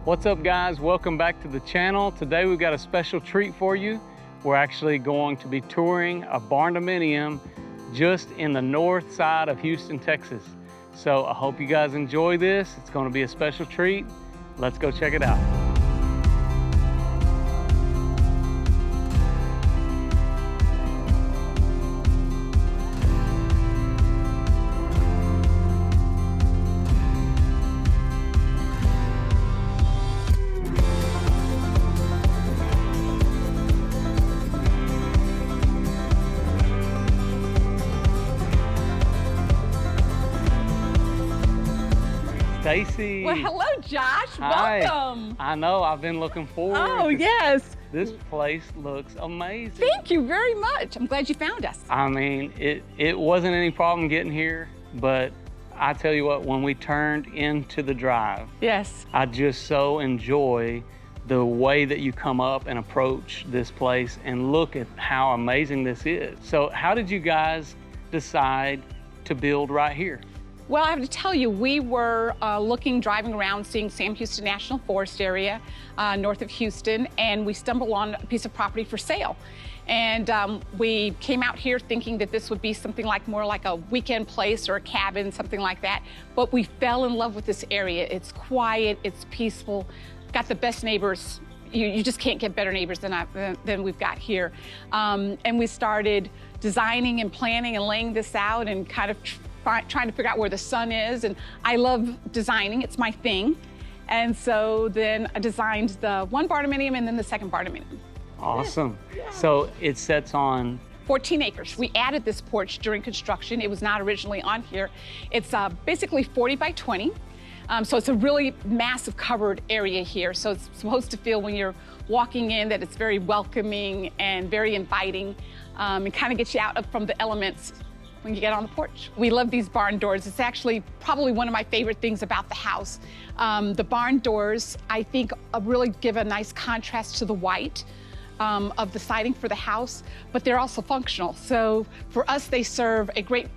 What's up, guys? Welcome back to the channel. Today we've got a special treat for you. We're actually going to be touring a Barndominium just in the north side of Houston, Texas. So I hope you guys enjoy this. It's going to be a special treat. Let's go check it out. Stacy. Well, hello, Josh. Hi. Welcome. I know, I've been looking forward. Oh, yes. This place looks amazing. Thank you very much. I'm glad you found us. I mean, it wasn't any problem getting here, but I tell you what, when we turned into the drive, Yes. I just so enjoy the way that you come up and approach this place and look at how amazing this is. So how did you guys decide to build right here? Well, I have to tell you, we were driving around, seeing Sam Houston National Forest area north of Houston, and we stumbled on a piece of property for sale. And we came out here thinking that this would be something like more like a weekend place or a cabin, something like that. But we fell in love with this area. It's quiet, it's peaceful, got the best neighbors. You just can't get better neighbors than we've got here. And we started designing and planning and laying this out and kind of trying to figure out where the sun is. And I love designing, it's my thing. And so then I designed the one Barndominium and then the second Barndominium. Awesome. Yeah. So it sets on 14 acres. We added this porch during construction. It was not originally on here. It's basically 40 by 20. So it's a really massive covered area here. So it's supposed to feel when you're walking in that it's very welcoming and very inviting, and kind of gets you out from the elements when you get on the porch. We love these barn doors. It's actually probably one of my favorite things about the house. The barn doors, I think, really give a nice contrast to the white of the siding for the house, but they're also functional. So for us, they serve a great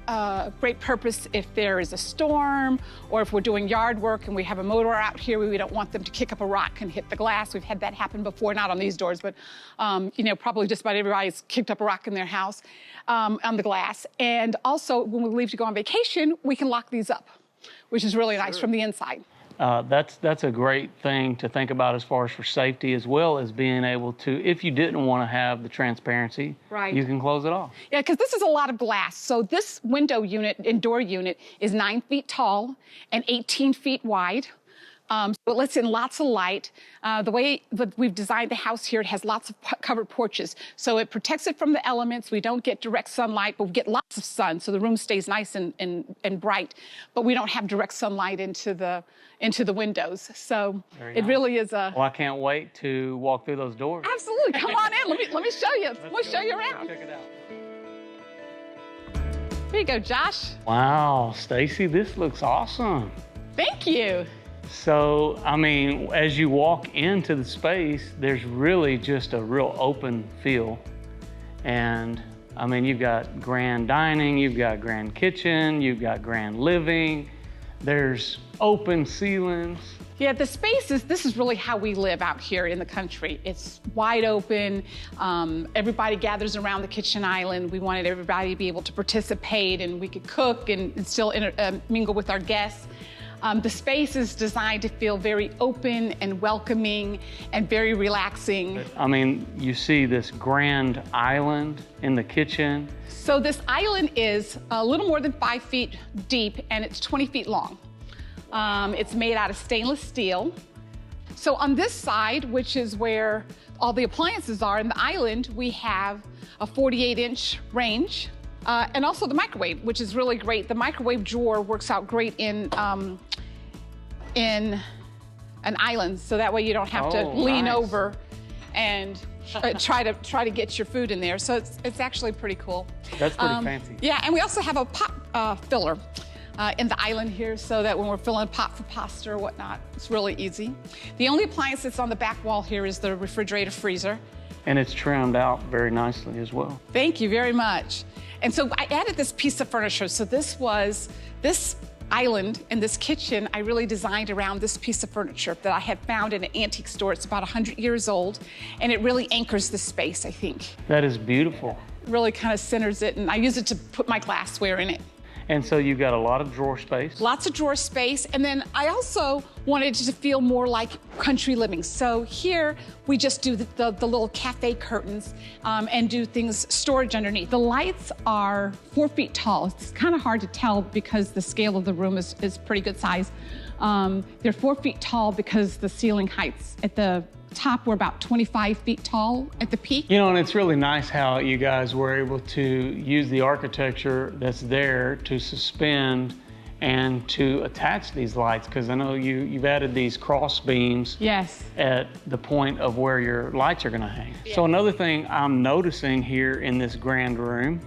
purpose if there is a storm or if we're doing yard work and we have a motor out here, we don't want them to kick up a rock and hit the glass. We've had that happen before, not on these doors, but you know, probably just about everybody's kicked up a rock in their house on the glass. And also when we leave to go on vacation, we can lock these up, which is really nice from the inside. That's a great thing to think about as far as for safety, as well as being able to, if you didn't want to have the transparency, right, you can close it off. Yeah, because this is a lot of glass. So this window unit and door unit is 9 feet tall and 18 feet wide. So it lets in lots of light. The way that we've designed the house here, it has lots of covered porches. So it protects it from the elements. We don't get direct sunlight, but we get lots of sun. So the room stays nice and bright, but we don't have direct sunlight into the windows. So it really is a... Well, I can't wait to walk through those doors. Absolutely, come on in. Let me show you. We'll show you around. Check it out. Here you go, Josh. Wow, Stacy, this looks awesome. Thank you. So, I mean, as you walk into the space, there's really just a real open feel. And I mean, you've got grand dining, you've got grand kitchen, you've got grand living, there's open ceilings. Yeah, the spaces, this is really how we live out here in the country. It's wide open. Everybody gathers around the kitchen island. We wanted everybody to be able to participate, and we could cook and still mingle with our guests. The space is designed to feel very open and welcoming and very relaxing. I mean, you see this grand island in the kitchen. So this island is a little more than 5 feet deep and it's 20 feet long. It's made out of stainless steel. So on this side, which is where all the appliances are in the island, we have a 48-inch range. And also the microwave, which is really great. The microwave drawer works out great in an island, so that way you don't have to lean over and try to get your food in there. So it's actually pretty cool. That's pretty fancy. Yeah, and we also have a pot filler in the island here, so that when we're filling a pot for pasta or whatnot, it's really easy. The only appliance that's on the back wall here is the refrigerator freezer. And it's trimmed out very nicely as well. Thank you very much. And so I added this piece of furniture. So this island and this kitchen, I really designed around this piece of furniture that I had found in an antique store. It's about 100 years old, and it really anchors the space, I think. That is beautiful. Really kind of centers it, and I use it to put my glassware in it. And so you've got a lot of drawer space. Lots of drawer space, and then I also wanted it to feel more like country living. So here we just do the little cafe curtains and do things, storage underneath. The lights are 4 feet tall. It's kind of hard to tell because the scale of the room is pretty good size. They're 4 feet tall because the ceiling heights at the top were about 25 feet tall at the peak. You know, and it's really nice how you guys were able to use the architecture that's there to suspend and to attach these lights, because I know you've added these cross beams. Yes. At the point of where your lights are going to hang. Yeah. So another thing I'm noticing here in this grand room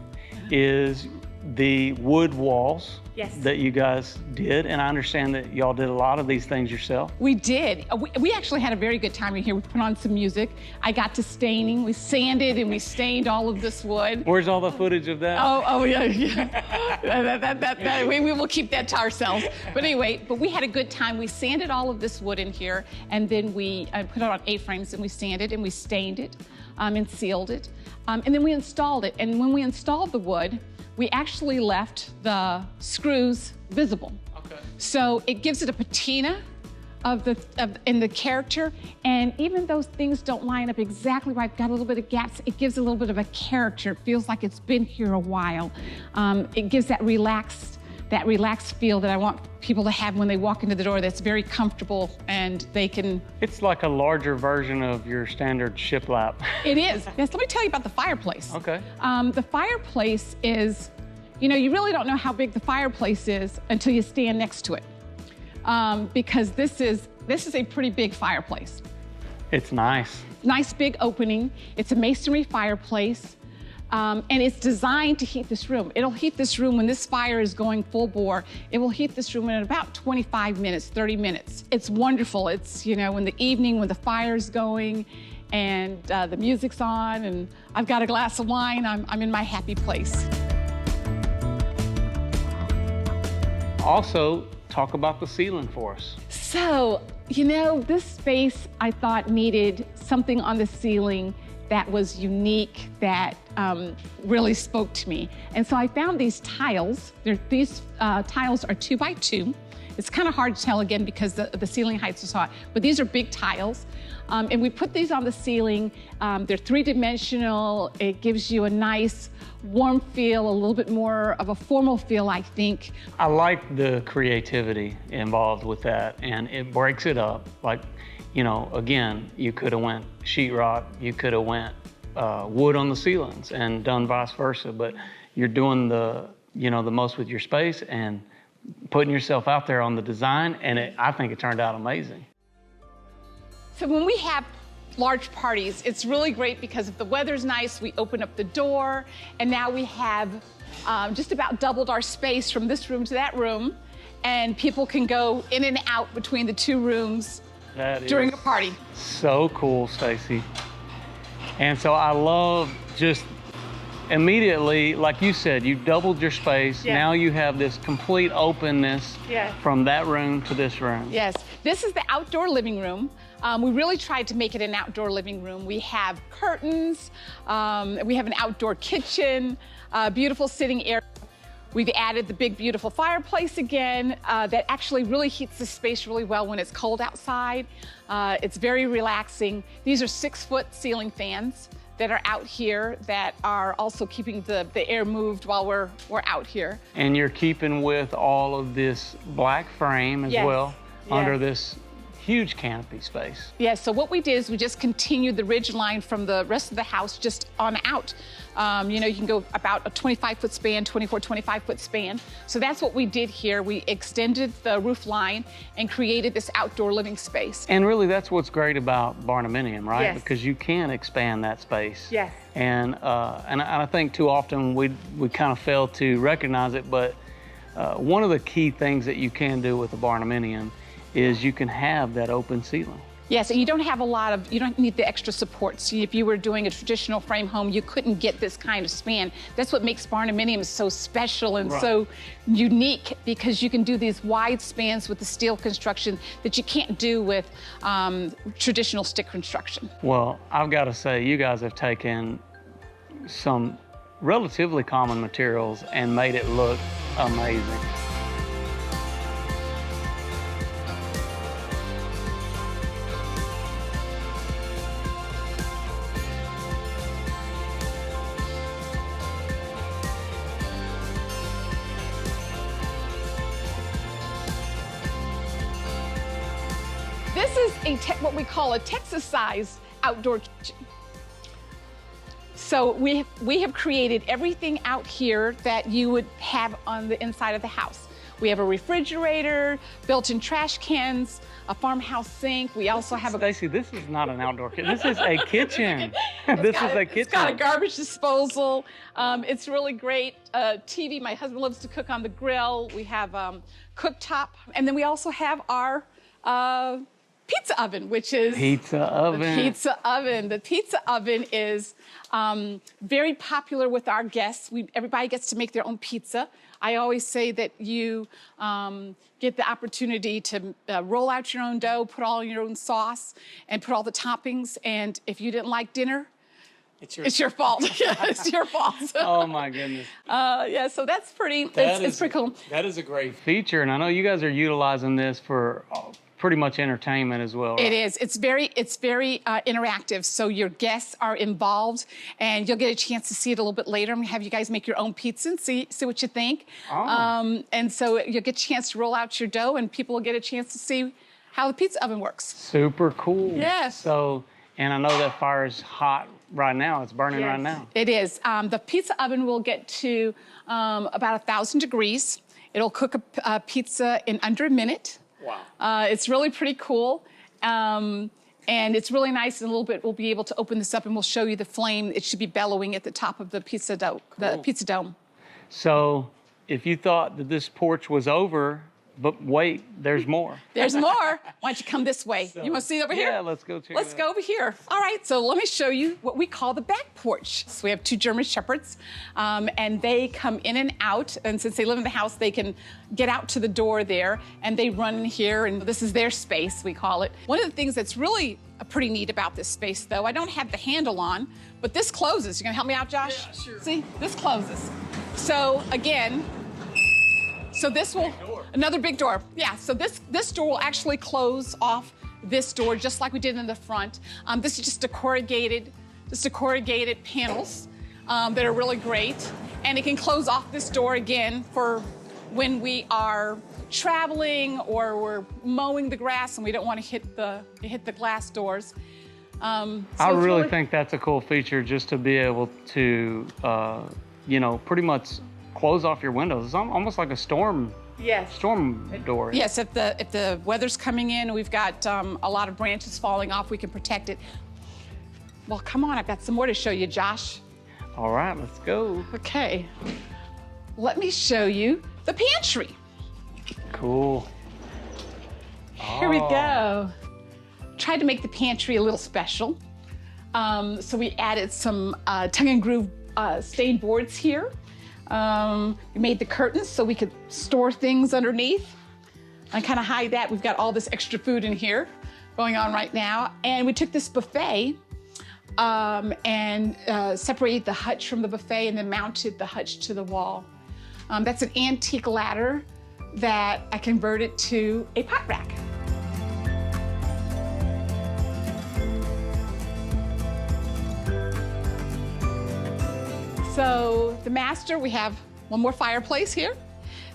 is the wood walls. Yes. That you guys did, and I understand that y'all did a lot of these things yourself. We did. We actually had a very good time in here. We put on some music. I got to staining. We sanded and we stained all of this wood. Where's all the footage of that? Oh yeah. We will keep that to ourselves. But anyway, we had a good time. We sanded all of this wood in here, and then we put it on A-frames, and we sanded and we stained it and sealed it. And then we installed it. And when we installed the wood, we actually left the screws visible. Okay. So it gives it a patina in the character, and even though things don't line up exactly right, got a little bit of gaps, it gives a little bit of a character. It feels like it's been here a while. It gives that relaxed feel that I want people to have when they walk into the door, that's very comfortable and they can... It's like a larger version of your standard shiplap. It is. Yes, let me tell you about the fireplace. Okay. The fireplace is, you know, you really don't know how big the fireplace is until you stand next to it. Because this is a pretty big fireplace. It's nice. Nice big opening. It's a masonry fireplace. And it's designed to heat this room. It'll heat this room when this fire is going full bore. It will heat this room in about 25 minutes, 30 minutes. It's wonderful. It's, you know, in the evening when the fire's going and the music's on and I've got a glass of wine, I'm in my happy place. Also, talk about the ceiling for us. So, you know, this space I thought needed something on the ceiling that was unique, that really spoke to me. And so I found these tiles. These tiles are 2 by 2. It's kind of hard to tell again because the ceiling heights are so high, but these are big tiles. And we put these on the ceiling. They're 3-dimensional. It gives you a nice warm feel, a little bit more of a formal feel, I think. I like the creativity involved with that, and it breaks it up. Like, you know, again, you could have went sheetrock, you could have went wood on the ceilings and done vice versa, but you're doing the most with your space and putting yourself out there on the design, and I think it turned out amazing. So when we have large parties, it's really great because if the weather's nice, we open up the door, and now we have just about doubled our space from this room to that room, and people can go in and out between the 2 rooms during a party. So cool, Stacy. And so I love just immediately, like you said, you doubled your space. Yeah. Now you have this complete openness from that room to this room. Yes, this is the outdoor living room. We really tried to make it an outdoor living room. We have curtains, we have an outdoor kitchen, beautiful sitting area. We've added the big, beautiful fireplace again that actually really heats the space really well when it's cold outside. It's very relaxing. These are 6-foot ceiling fans that are out here that are also keeping the air moved while we're out here. And you're keeping with all of this black frame as well under this huge canopy space. Yes, so what we did is we just continued the ridge line from the rest of the house just on out. You know, you can go about a 25-foot span, 25-foot span. So that's what we did here. We extended the roof line and created this outdoor living space. And really, that's what's great about Barndominium, right? Yes. Because you can expand that space. Yes. And I think too often we kind of fail to recognize it, but one of the key things that you can do with the Barndominium is you can have that open ceiling. Yes, and you don't need the extra supports. If you were doing a traditional frame home, you couldn't get this kind of span. That's what makes Barndominium so special and so unique, because you can do these wide spans with the steel construction that you can't do with traditional stick construction. Well, I've got to say, you guys have taken some relatively common materials and made it look amazing. This is what we call a Texas-sized outdoor kitchen. So we have created everything out here that you would have on the inside of the house. We have a refrigerator, built-in trash cans, a farmhouse sink. We also have a... Stacy, this is not an outdoor kitchen. This is a kitchen. This is a kitchen. It's got a garbage disposal. It's really great. TV, my husband loves to cook on the grill. We have cooktop. And then we also have our pizza oven, which is... Pizza oven. The pizza oven. The pizza oven is very popular with our guests. Everybody gets to make their own pizza. I always say that you get the opportunity to roll out your own dough, put all your own sauce, and put all the toppings. And if you didn't like dinner, it's your fault. Yeah, it's your fault. Oh my goodness. Yeah, so that's pretty, it's pretty cool. That is a great feature, and I know you guys are utilizing this for pretty much entertainment as well, right? It is. It's very interactive. So your guests are involved, and you'll get a chance to see it a little bit later. I'm gonna have you guys make your own pizza and see what you think. Oh. And so you'll get a chance to roll out your dough, and people will get a chance to see how the pizza oven works. Super cool. Yes. So, and I know that fire is hot right now. It's burning right now. It is. The pizza oven will get to about 1,000 degrees. It'll cook a pizza in under a minute. Wow. It's really pretty cool. And it's really nice. In a little bit, we'll be able to open this up and we'll show you the flame. It should be bellowing at the top of the pizza dough, the pizza dome. So if you thought that this porch was over, but wait, there's more. There's more. Why don't you come this way? You want to see over here? Yeah, let's go check Let's go over here. All right, so let me show you what we call the back porch. So we have 2 German Shepherds, and they come in and out. And since they live in the house, they can get out to the door there, and they run in here, and this is their space, we call it. One of the things that's really pretty neat about this space, though, I don't have the handle on, but this closes. You gonna help me out, Josh? Yeah, sure. See, this closes. So again, so this will, another big door. Yeah, so this door will actually close off this door just like we did in the front. This is just a corrugated panels that are really great. And it can close off this door again for when we are traveling or we're mowing the grass and we don't want to hit the glass doors. So I really think that's a cool feature, just to be able to, you know, pretty much close off your windows. It's almost like a storm door. Yes, if the weather's coming in, we've got a lot of branches falling off, we can protect it. Well, come on, I've got some more to show you, Josh. All right, let's go. Okay, let me show you the pantry. Cool. Here we go. Tried to make the pantry a little special. So we added some tongue and groove stained boards here. We made the curtains so we could store things underneath and kind of hide that. We've got all this extra food in here going on right now. And we took this buffet and separated the hutch from the buffet and then mounted the hutch to the wall. That's an antique ladder that I converted to a pot rack. So the master, we have one more fireplace here.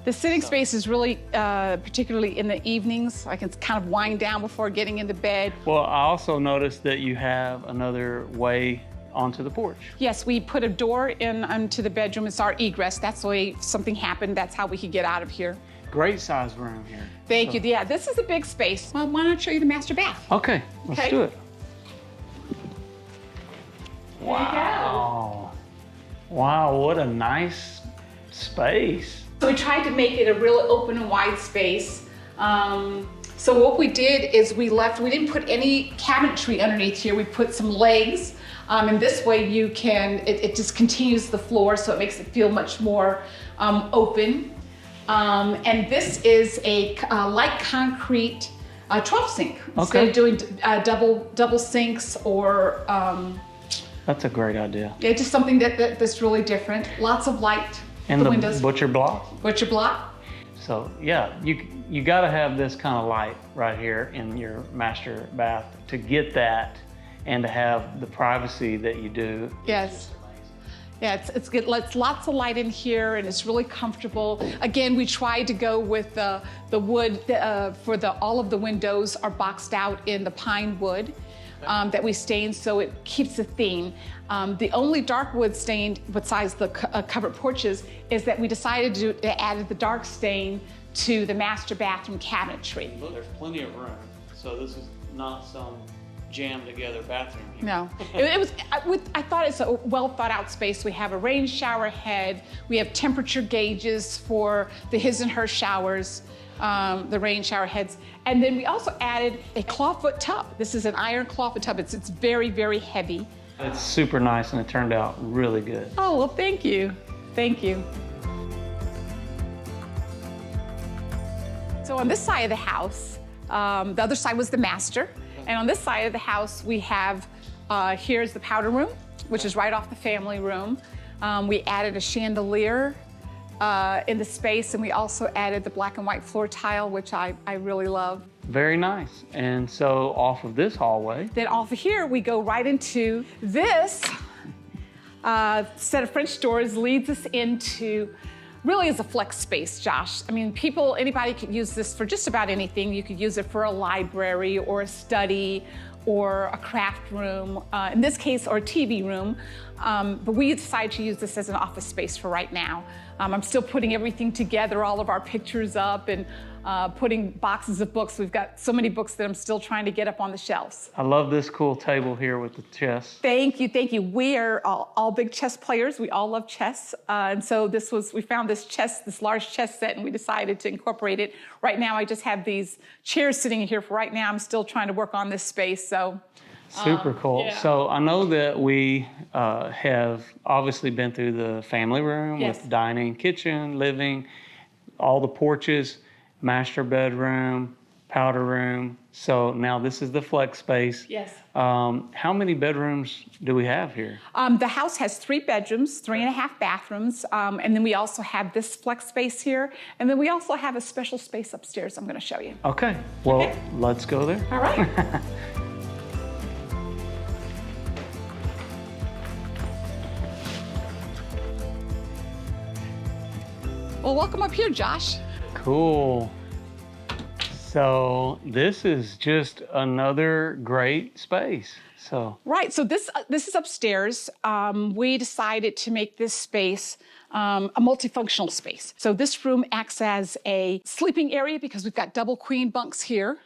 The sitting space is really, particularly in the evenings, I can kind of wind down before getting into bed. Well, I also noticed that you have another way onto the porch. Yes, we put a door into the bedroom. It's our egress. That's the way if something happened, that's how we could get out of here. Great size room here. Thank you. Yeah, this is a big space. Well, why don't I show you the master bath? Okay, let's do it. There you go. Wow, what a nice space. So we tried to make it a real open and wide space So what we did is we didn't put any cabinetry underneath here. We put some legs. And this way it just continues the floor, so it makes it feel much more open. And this is a light concrete trough sink. Instead of doing double sinks or that's a great idea. Yeah, just something that's really different. Lots of light. And the windows. butcher block. Butcher block. So yeah, you got to have this kind of light right here in your master bath to get that and to have the privacy that you do. Yes. Yeah, it's good. It's lots of light in here, and it's really comfortable. Again, we tried to go with the wood for all of the windows are boxed out in the pine wood that we stained, so it keeps the theme. The only dark wood stained besides the covered porches is that we decided to add the dark stain to the master bathroom cabinetry. Well, there's plenty of room, so this is not some jammed together bathroom here. No, I thought it's a well thought out space. We have a rain shower head. We have temperature gauges for the his and her showers, the rain shower heads. And then we also added a clawfoot tub. This is an iron clawfoot tub. It's very, very heavy. It's super nice and it turned out really good. Oh, well, thank you. Thank you. So on this side of the house, the other side was the master. And on this side of the house, we have, here's the powder room, which is right off the family room. We added a chandelier in the space, and we also added the black and white floor tile, which I really love. Very nice. And so off of this hallway. Then off of here, we go right into this set of French doors leads us into really is a flex space, Josh. I mean, anybody could use this for just about anything. You could use it for a library or a study or a craft room, in this case, or a TV room. But we decided to use this as an office space for right now. I'm still putting everything together, all of our pictures up and putting boxes of books. We've got so many books that I'm still trying to get up on the shelves. I love this cool table here with the chess. Thank you, thank you. We are all big chess players. We all love chess. And so we found this large chess set, and we decided to incorporate it. Right now, I just have these chairs sitting here for right now. I'm still trying to work on this space, so. Super cool. Yeah. So I know that we have obviously been through the family room with dining, kitchen, living, all the porches, master bedroom, powder room. So now this is the flex space. Yes. How many bedrooms do we have here? The house has 3 bedrooms, 3.5 bathrooms, and then we also have this flex space here, and then we also have a special space upstairs I'm going to show you. Okay. Well, let's go there. All right. Well, welcome up here, Josh. Cool. So this is just another great space. Right. So this is upstairs. We decided to make this space a multifunctional space. So this room acts as a sleeping area because we've got double queen bunks here.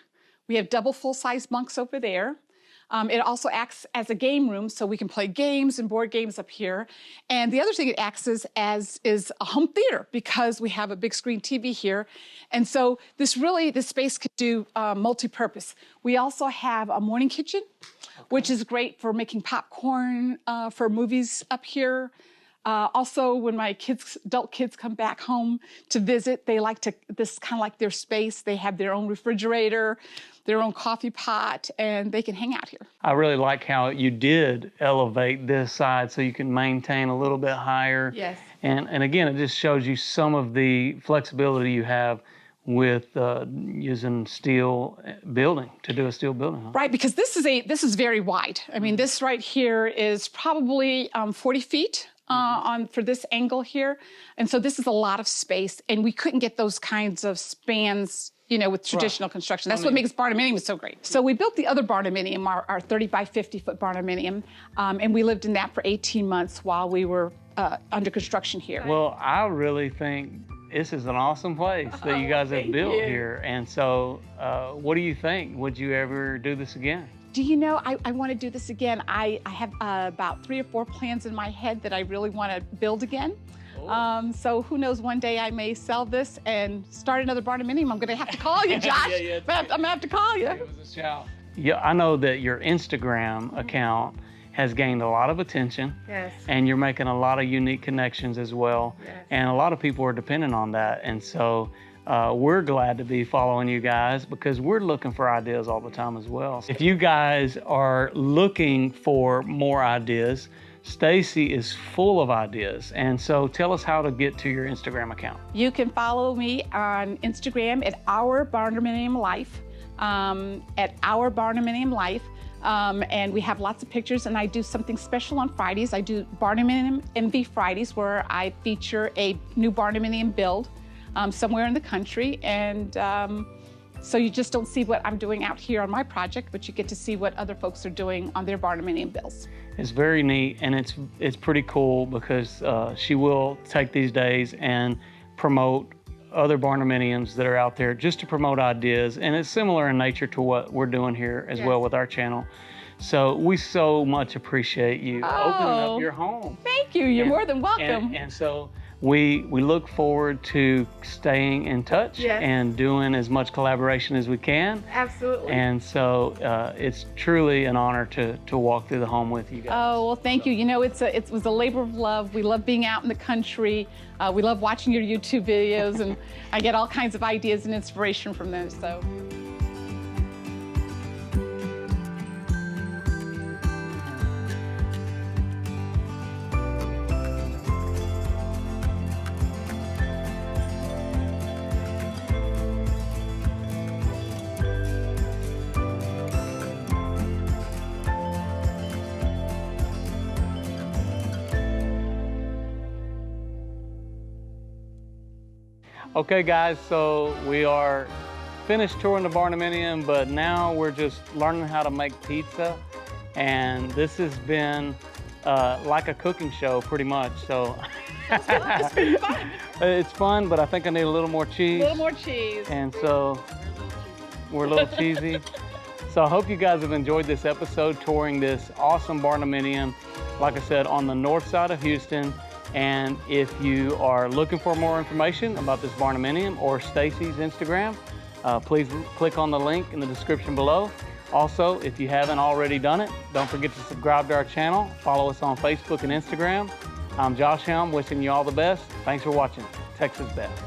We have double full-size bunks over there. It also acts as a game room, so we can play games and board games up here. And the other thing it acts as is a home theater because we have a big screen TV here. And so this space could do multi-purpose. We also have a morning kitchen, which is great for making popcorn for movies up here. Also, when my adult kids come back home to visit, they this is kind of like their space. They have their own refrigerator, their own coffee pot, and they can hang out here. I really like how you did elevate this side so you can maintain a little bit higher. Yes. And again, it just shows you some of the flexibility you have with using steel building to do a steel building. Huh? Right, because this is very wide. I mean, this right here is probably 40 feet. For this angle here. And so this is a lot of space, and we couldn't get those kinds of spans, with traditional construction. That's what makes Barndominium so great. So we built the other Barndominium, our 30 by 50 foot Barndominium, and we lived in that for 18 months while we were under construction here. Well, I really think this is an awesome place that you guys have built here. And so what do you think? Would you ever do this again? Do you know, I want to do this again. I have about 3 or 4 plans in my head that I really want to build again. Cool. So who knows, one day I may sell this and start another Barndominium. I'm gonna have to call you, Josh. I'm gonna have to call you. Give us a shout. Yeah, I know that your Instagram account has gained a lot of attention. Yes. And you're making a lot of unique connections as well. Yes. And a lot of people are dependent on that. And so we're glad to be following you guys because we're looking for ideas all the time as well. If you guys are looking for more ideas, Stacy is full of ideas. And so tell us how to get to your Instagram account. You can follow me on Instagram at Our Barndominium Life, at Our Barndominium Life. And we have lots of pictures, and I do something special on Fridays. I do Barndominium Envy Fridays, where I feature a new Barndominium build somewhere in the country. And so you just don't see what I'm doing out here on my project, but you get to see what other folks are doing on their Barndominium builds. It's very neat, and it's pretty cool because she will take these days and promote other Barndominiums that are out there just to promote ideas, and it's similar in nature to what we're doing here as well with our channel. So we so much appreciate you opening up your home. Thank you. You're more than welcome. And so we look forward to staying in touch and doing as much collaboration as we can. Absolutely. And so it's truly an honor to walk through the home with you guys. Oh, well, thank you. You know, it was a labor of love. We love being out in the country. We love watching your YouTube videos, and I get all kinds of ideas and inspiration from those. So. Okay guys, so we are finished touring the Barndominium, but now we're just learning how to make pizza. And this has been like a cooking show pretty much. So It's been fun. It's fun, but I think I need a little more cheese. A little more cheese. And so we're a little cheesy. So I hope you guys have enjoyed this episode touring this awesome Barndominium, like I said, on the north side of Houston. And if you are looking for more information about this Barndominium or Stacy's Instagram, please click on the link in the description below. Also, if you haven't already done it, don't forget to subscribe to our channel. Follow us on Facebook and Instagram. I'm Josh Helm, wishing you all the best. Thanks for watching Texas Best.